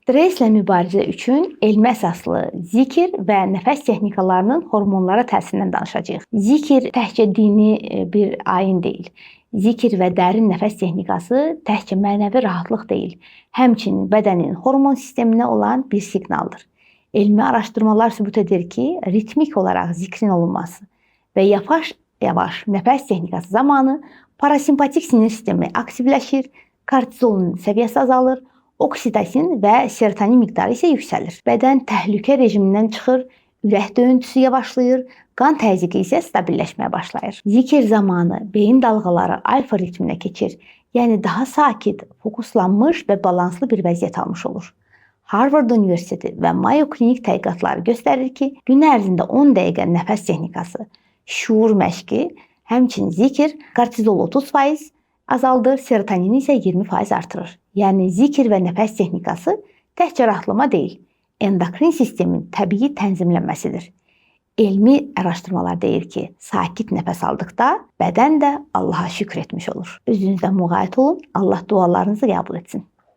Stresslə mübarizə üçün elmi əsaslı zikir və nəfəs texnikalarının hormonlara təsirindən danışacağıq. Zikir təkcə dini bir ayin deyil. Zikir və dərin nəfəs texnikası təkcə mənəvi rahatlıq deyil, həmçinin bədənin hormon sisteminə olan bir siqnaldır. Elmi araşdırmalar sübut edir ki, ritmik olaraq zikrin olunması və yavaş-yavaş nəfəs texnikası zamanı parasimpatik sinir sistemi aktivləşir, kortizolun səviyyəsi azalır, oksitosin və serotonin miqdarı isə yüksəlir. Bədən təhlükə rejimindən çıxır, ürək döyüntüsü yavaşlayır, qan təzyiqi isə stabilləşməyə başlayır. Zikir zamanı beyin dalğaları alfa ritminə keçir, yəni daha sakit, fokuslanmış və balanslı bir vəziyyət almış olur. Harvard Universiteti və Mayo Klinik tədqiqatları göstərir ki, gün ərzində 10 dəqiqə nəfəs texnikası, şuur məşqi, həmçinin zikir kortizolu 30% azaldır, serotonini isə 20% artırır. Yəni zikir və nəfəs texnikası təkcə rahatlama deyil, endokrin sistemin təbii tənzimlənməsidir. Elmi araşdırmalar deyir ki, sakit nəfəs aldıqda bədən də Allaha şükür etmiş olur. Özünüzdən müğayət olun, Allah dualarınızı qəbul etsin.